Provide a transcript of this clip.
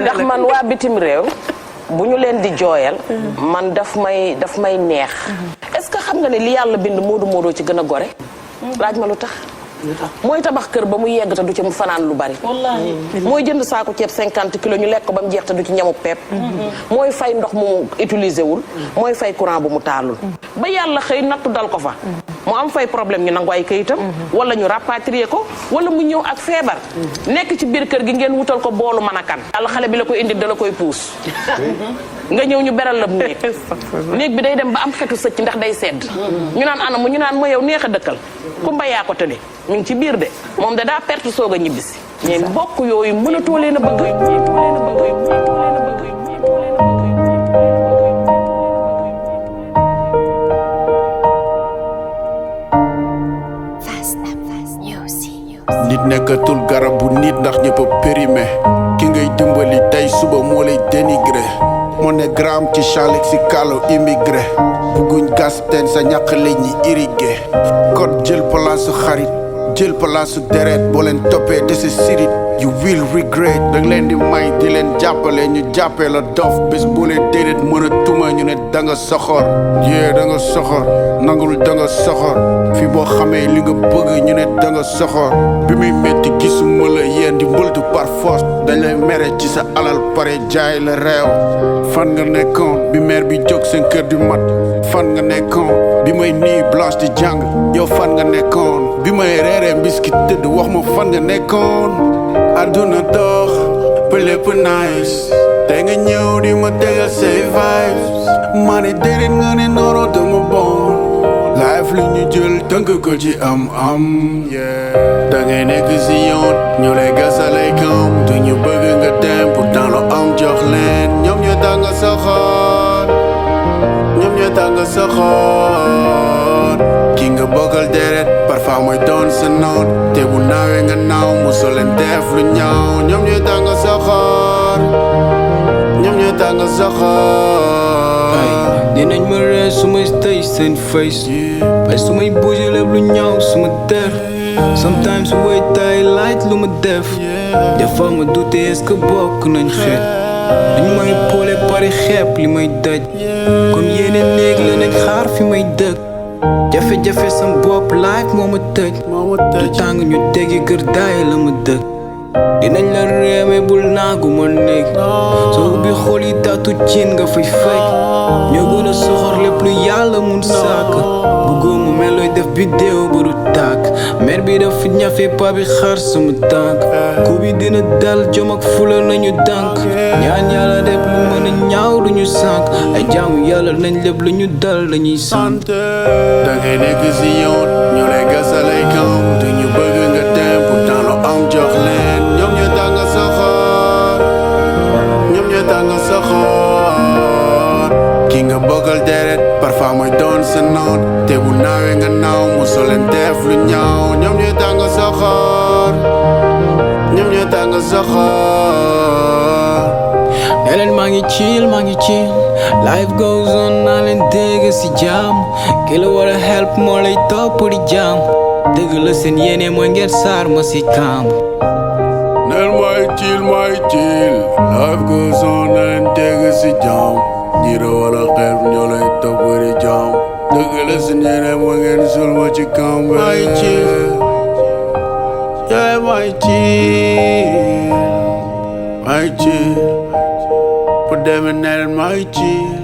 ndax man waa bitim réew bu ñu leen di jooyal man daf may neex est-ce que xam nga ne li yàlla bind moodu ci gën a gore laaj ma lu tax mooy tabax kër ba mu yegg te du ci mu fanaan lu bari wallaahi mooy jënd saako ceeb 50 kilos ñu lekk ko ba mu jeex te du ci ñamu pepp mooy fay ndox mu utilisé wul mooy fay courant bu mu taalul ba yàlla xëy nattu dal ko fa mu am fay problème ñu nangu ay kayitam wala ñu rapatrier ko wala mu ñëw ak feebar nekk ci biir kër gi ngeen wutal ko boolu mën a kan yàlla xale bi la koy indi da la koy puus nga ñëw ñu beral la néeg bi day dem ba am xetu sëcc ndax day sedd ñu naan anamu ñu naan ma yow neex a dëkkal kumba yaa ko tële ñu ngi ci biir de moom da daa perte soog a ñibbisi ñeen bokk yooyu mënatoo leen a bëgg nit nekkatul garabu nit ndax ñëpp a périmé ki ngay dimbali tey suba moo lay dénigré moo ne gramme ci champ lexical immigré bugguñ gas teen sa ñàq la ñi irrigué code jël palaasu xarit jël palaasu deret boo leen toppee de sa sirit you will regret danga leen di may di leen jàppale ñu jàppee la dof bés boo leen déedéet mën a tuma ñu ne danga soxor yee danga soxor nangul danga soxor fi boo xamee li nga bëgg ñu ne danga soxor bi muy métti gisuma la yéen di mbëltu par force dañ lay mere ci sa alal pare jaay la réew fan nga nekkoon bi mère bi jóg seen kër di mat fan nga nekkoon bi may nii blanche di jàng yow fan nga nekkoon bi may reeree mbiskit tëdd wax ma fan nga nekkoon aduna dox ba lépp nice te nga ñëw di ma tegal say vibes ma ne déedéet nga ne noonu dama bon life li ñu jël tënk ko ci am da ngay nekk si yoon ñu lay gasalay kam te ñu bëgg nga dem pourtant lu am jox leen ñoom ñoo tax nga soxor ñoom ñoo tax nga soxor ki nga bokkal deret parfois mooy doon sa noon te bu naawee nga naaw mosoo leen def lu ñaaw ñoom ñoo tax nga soxor ñoom ñoo tax nga soxor dinañ ma ree su may tëj seen face waaye su may bouger lépp lu ñaaw su ma der sometimes su way tay light lu ma def des fois ma douter est-ce que bokk nañ xeet dañ may poole pare xeeb li may daj comme yeneen néeg la nañ xaar fi may dëkk jafe-jafe sam bopp life moo ma tëj du tàng ñu teggi kër daay la ma dëkk dinañ la réeme bul naagu ma nekk soo ubbi xool yi taatu cin nga fay fekk ñoo gën a soxor lépp lu yàlla mun sàkk bëggoo mu mel looy def bidéo ba du tàkk mer bi daf fi ñafe pa bi xar sama tànk ku bi dina dal jom ak fula nañu dànk ñaan yàlla def lu mën a ñaaw lu ñu sànk ay jaamu yàlla nañ lépp lu ñu dal dañuy sant da ngay nekk si yoon ñu lay gasalay kam te ñu bëgg nga dem pourtant lu am jox leen ñoom ñoo tax nga soxor ñoom ñoo tax nga soxor ki nga bokkal deret parfois mooy doon sa noon te bu naawee nga naaw mosoo leen def lu ñaaw ñoom ñoo tax nga soxor ñoom ñoo tax nga soxor ne leen maa ngi chill life goes on naa leen dégg si jàmm ki la war a help moo lay topp di jàmm dëgg la seen yéene mooy ngeen saar ma si kàmb neel may chill life goes on naa leen dégg si jàmm ñi la war a help ñoo lay topp di jàmm dëgg la seen yéene mooy ngeen sul ma ci kàmb may chill yeah may chill Put them in there, my cheese.